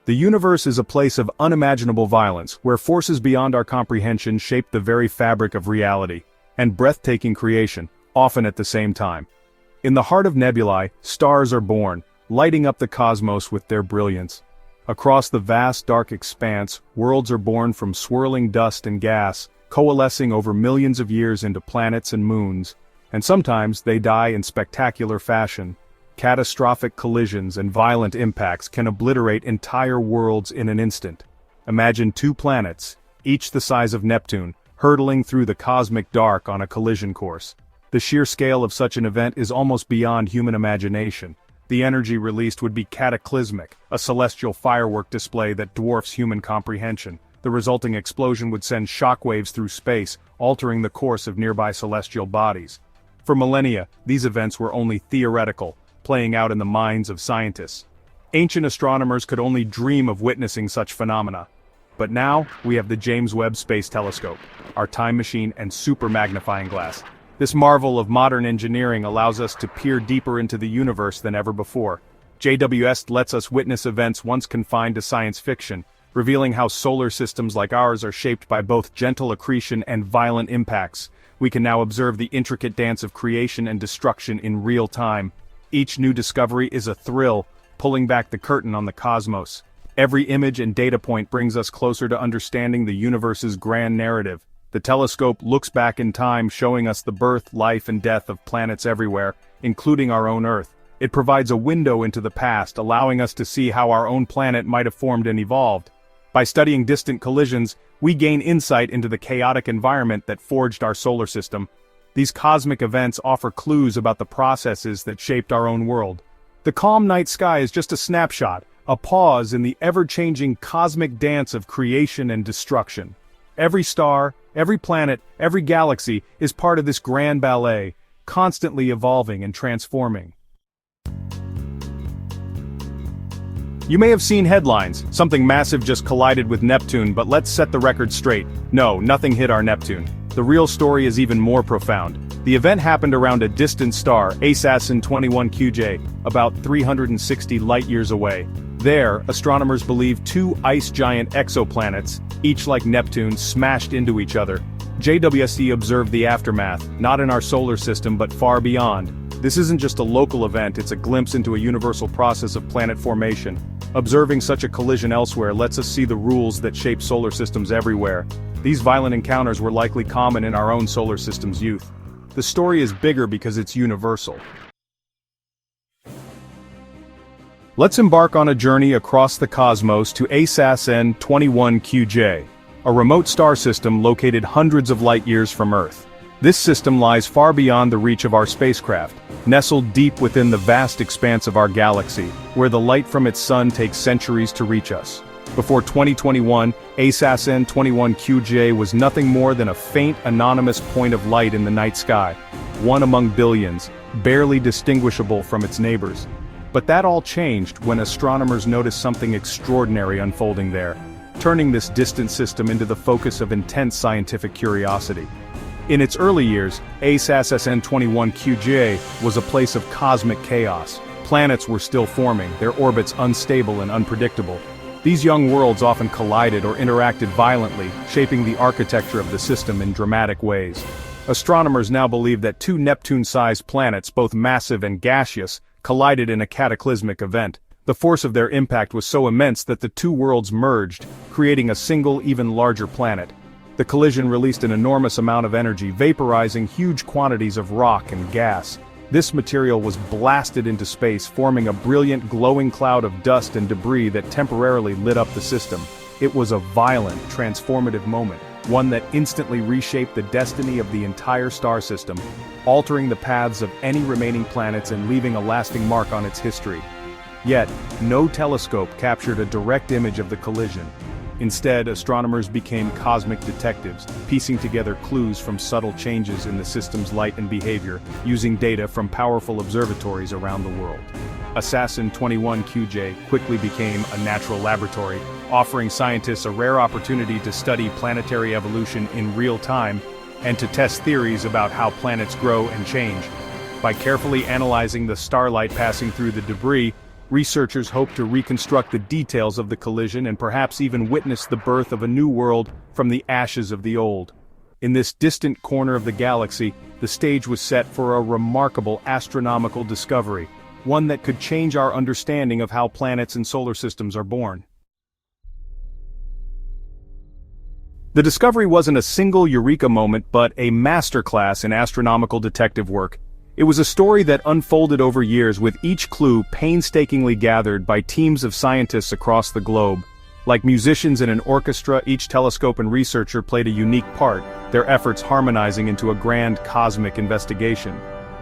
The universe is a place of unimaginable violence, where forces beyond our comprehension shape the very fabric of reality, and breathtaking creation, often at the same time. In the heart of nebulae, stars are born, lighting up the cosmos with their brilliance. Across the vast dark expanse, worlds are born from swirling dust and gas, coalescing over millions of years into planets and moons, and sometimes they die in spectacular fashion. Catastrophic collisions and violent impacts can obliterate entire worlds in an instant. Imagine two planets, each the size of Neptune, hurtling through the cosmic dark on a collision course. The sheer scale of such an event is almost beyond human imagination. The energy released would be cataclysmic, a celestial firework display that dwarfs human comprehension. The resulting explosion would send shockwaves through space, altering the course of nearby celestial bodies. For millennia, these events were only theoretical, playing out in the minds of scientists. Ancient astronomers could only dream of witnessing such phenomena. But now, we have the James Webb Space Telescope, our time machine and super magnifying glass. This marvel of modern engineering allows us to peer deeper into the universe than ever before. JWS lets us witness events once confined to science fiction, revealing how solar systems like ours are shaped by both gentle accretion and violent impacts. We can now observe the intricate dance of creation and destruction in real time. Each new discovery is a thrill, pulling back the curtain on the cosmos. Every image and data point brings us closer to understanding the universe's grand narrative. The telescope looks back in time, showing us the birth, life, and death of planets everywhere, including our own Earth. It provides a window into the past, allowing us to see how our own planet might have formed and evolved. By studying distant collisions, we gain insight into the chaotic environment that forged our solar system. These cosmic events offer clues about the processes that shaped our own world. The calm night sky is just a snapshot, a pause in the ever-changing cosmic dance of creation and destruction. Every star, every planet, every galaxy is part of this grand ballet, constantly evolving and transforming. You may have seen headlines, something massive just collided with Neptune, but let's set the record straight. No, nothing hit our Neptune. The real story is even more profound. The event happened around a distant star, ASASN 21QJ, about 360 light-years away. There, astronomers believe two ice giant exoplanets, each like Neptune, smashed into each other. JWST observed the aftermath, not in our solar system but far beyond. This isn't just a local event, it's a glimpse into a universal process of planet formation. Observing such a collision elsewhere lets us see the rules that shape solar systems everywhere. These violent encounters were likely common in our own solar system's youth. The story is bigger because it's universal. Let's embark on a journey across the cosmos to ASASN 21QJ, a remote star system located hundreds of light-years from Earth. This system lies far beyond the reach of our spacecraft, nestled deep within the vast expanse of our galaxy, where the light from its sun takes centuries to reach us. Before 2021, ASASN 21QJ was nothing more than a faint, anonymous point of light in the night sky, one among billions, barely distinguishable from its neighbors. But that all changed when astronomers noticed something extraordinary unfolding there, turning this distant system into the focus of intense scientific curiosity. In its early years, ASASN 21QJ was a place of cosmic chaos. Planets were still forming, their orbits unstable and unpredictable. These young worlds often collided or interacted violently, shaping the architecture of the system in dramatic ways. Astronomers now believe that two Neptune-sized planets, both massive and gaseous, collided in a cataclysmic event. The force of their impact was so immense that the two worlds merged, creating a single, even larger planet. The collision released an enormous amount of energy, vaporizing huge quantities of rock and gas. This material was blasted into space, forming a brilliant glowing cloud of dust and debris that temporarily lit up the system. It was a violent, transformative moment, one that instantly reshaped the destiny of the entire star system, altering the paths of any remaining planets and leaving a lasting mark on its history. Yet, no telescope captured a direct image of the collision. Instead, astronomers became cosmic detectives, piecing together clues from subtle changes in the system's light and behavior, using data from powerful observatories around the world. ASASN 21QJ quickly became a natural laboratory, offering scientists a rare opportunity to study planetary evolution in real time and to test theories about how planets grow and change. By carefully analyzing the starlight passing through the debris, Researchers hope to reconstruct the details of the collision and perhaps even witness the birth of a new world from the ashes of the old. In this distant corner of the galaxy, the stage was set for a remarkable astronomical discovery, one that could change our understanding of how planets and solar systems are born. The discovery wasn't a single eureka moment but a masterclass in astronomical detective work. It was a story that unfolded over years with each clue painstakingly gathered by teams of scientists across the globe. Like musicians in an orchestra, each telescope and researcher played a unique part, their efforts harmonizing into a grand cosmic investigation.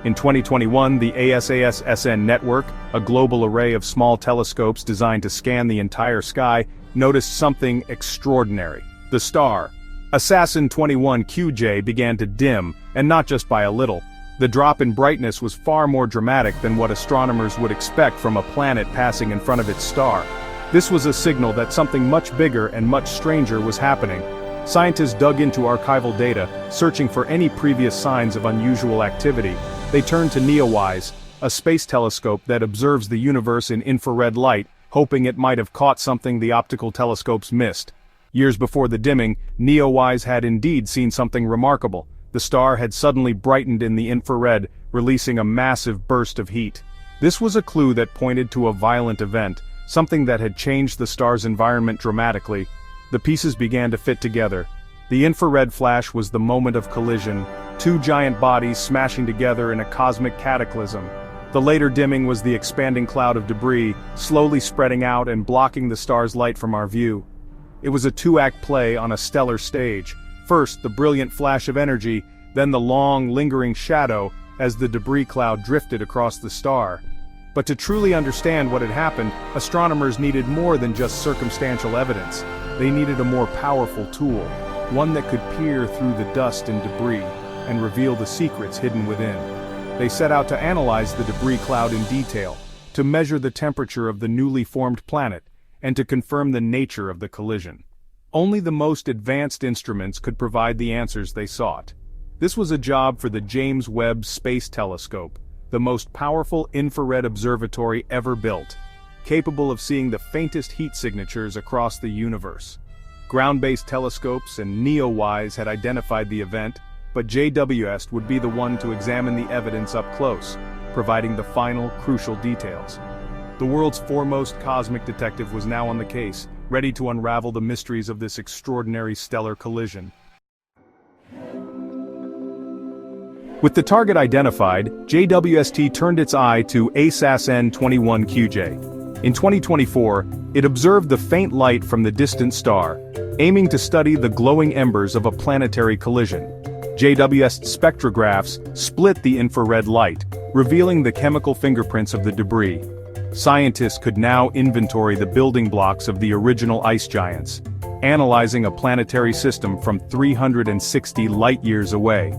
In 2021, the ASAS-SN network, a global array of small telescopes designed to scan the entire sky, noticed something extraordinary. The star, Assassin 21 QJ, began to dim, and not just by a little. The drop in brightness was far more dramatic than what astronomers would expect from a planet passing in front of its star. This was a signal that something much bigger and much stranger was happening. Scientists dug into archival data, searching for any previous signs of unusual activity. They turned to NEOWISE, a space telescope that observes the universe in infrared light, hoping it might have caught something the optical telescopes missed. Years before the dimming, NEOWISE had indeed seen something remarkable. The star had suddenly brightened in the infrared, releasing a massive burst of heat. This was a clue that pointed to a violent event, something that had changed the star's environment dramatically. The pieces began to fit together. The infrared flash was the moment of collision, two giant bodies smashing together in a cosmic cataclysm. The later dimming was the expanding cloud of debris, slowly spreading out and blocking the star's light from our view. It was a two-act play on a stellar stage. First, the brilliant flash of energy, then the long, lingering shadow as the debris cloud drifted across the star. But to truly understand what had happened, astronomers needed more than just circumstantial evidence. They needed a more powerful tool, one that could peer through the dust and debris and reveal the secrets hidden within. They set out to analyze the debris cloud in detail, to measure the temperature of the newly formed planet, and to confirm the nature of the collision. Only the most advanced instruments could provide the answers they sought. This was a job for the James Webb Space Telescope, the most powerful infrared observatory ever built, capable of seeing the faintest heat signatures across the universe. Ground-based telescopes and NEOWISE had identified the event, but JWST would be the one to examine the evidence up close, providing the final, crucial details. The world's foremost cosmic detective was now on the case, ready to unravel the mysteries of this extraordinary stellar collision. With the target identified, JWST turned its eye to ASAS 21 QJ. In 2024, it observed the faint light from the distant star, aiming to study the glowing embers of a planetary collision. JWST spectrographs split the infrared light, revealing the chemical fingerprints of the debris. Scientists could now inventory the building blocks of the original ice giants, analyzing a planetary system from 360 light-years away.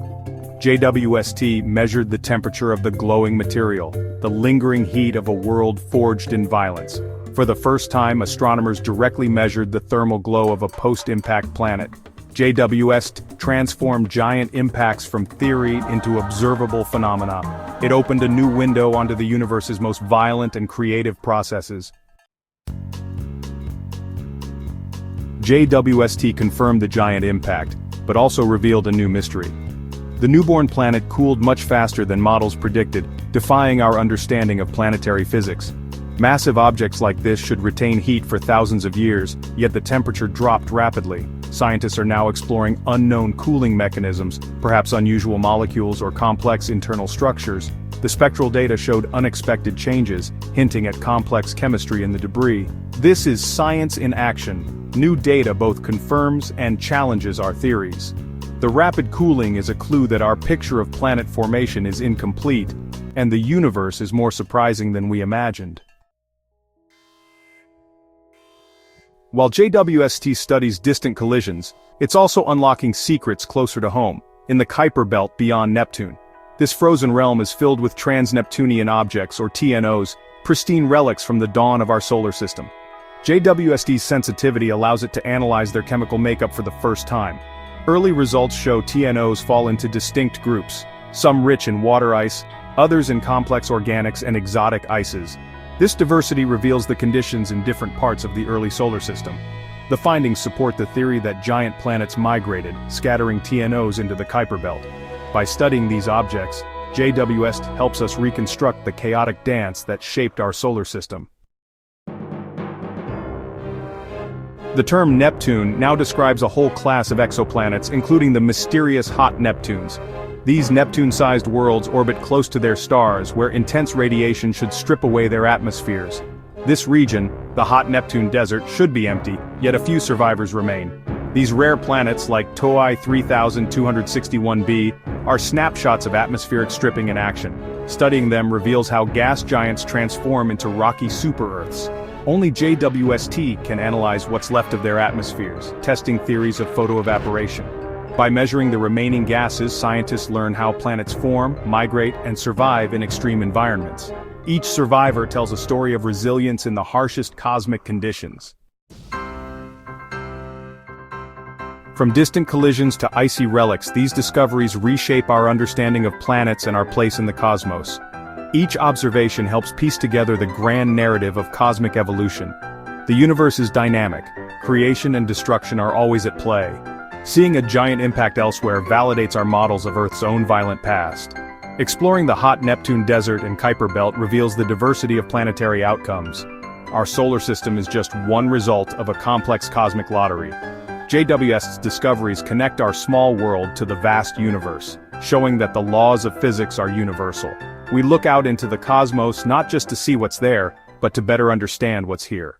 JWST measured the temperature of the glowing material, the lingering heat of a world forged in violence. For the first time, astronomers directly measured the thermal glow of a post-impact planet. JWST transformed giant impacts from theory into observable phenomena. It opened a new window onto the universe's most violent and creative processes. JWST confirmed the giant impact, but also revealed a new mystery. The newborn planet cooled much faster than models predicted, defying our understanding of planetary physics. Massive objects like this should retain heat for thousands of years, yet the temperature dropped rapidly. Scientists are now exploring unknown cooling mechanisms, perhaps unusual molecules or complex internal structures. The spectral data showed unexpected changes, hinting at complex chemistry in the debris. This is science in action. New data both confirms and challenges our theories. The rapid cooling is a clue that our picture of planet formation is incomplete, and the universe is more surprising than we imagined. While JWST studies distant collisions, it's also unlocking secrets closer to home, in the Kuiper belt beyond Neptune. This frozen realm is filled with trans-Neptunian objects, or TNOs, pristine relics from the dawn of our solar system. JWST's sensitivity allows it to analyze their chemical makeup for the first time. Early results show TNOs fall into distinct groups, some rich in water ice, others in complex organics and exotic ices. This diversity reveals the conditions in different parts of the early solar system. The findings support the theory that giant planets migrated, scattering TNOs into the Kuiper Belt. By studying these objects, JWST helps us reconstruct the chaotic dance that shaped our solar system. The term Neptune now describes a whole class of exoplanets, including the mysterious hot Neptunes. These Neptune-sized worlds orbit close to their stars, where intense radiation should strip away their atmospheres. This region, the hot Neptune desert, should be empty, yet a few survivors remain. These rare planets, like TOI 3261b, are snapshots of atmospheric stripping in action. Studying them reveals how gas giants transform into rocky super-Earths. Only JWST can analyze what's left of their atmospheres, testing theories of photoevaporation. By measuring the remaining gases, scientists learn how planets form, migrate, and survive in extreme environments. Each survivor tells a story of resilience in the harshest cosmic conditions. From distant collisions to icy relics, these discoveries reshape our understanding of planets and our place in the cosmos. Each observation helps piece together the grand narrative of cosmic evolution. The universe is dynamic. Creation and destruction are always at play. Seeing a giant impact elsewhere validates our models of Earth's own violent past. Exploring the hot Neptune desert and Kuiper Belt reveals the diversity of planetary outcomes. Our solar system is just one result of a complex cosmic lottery. JWST's discoveries connect our small world to the vast universe, showing that the laws of physics are universal. We look out into the cosmos not just to see what's there, but to better understand what's here.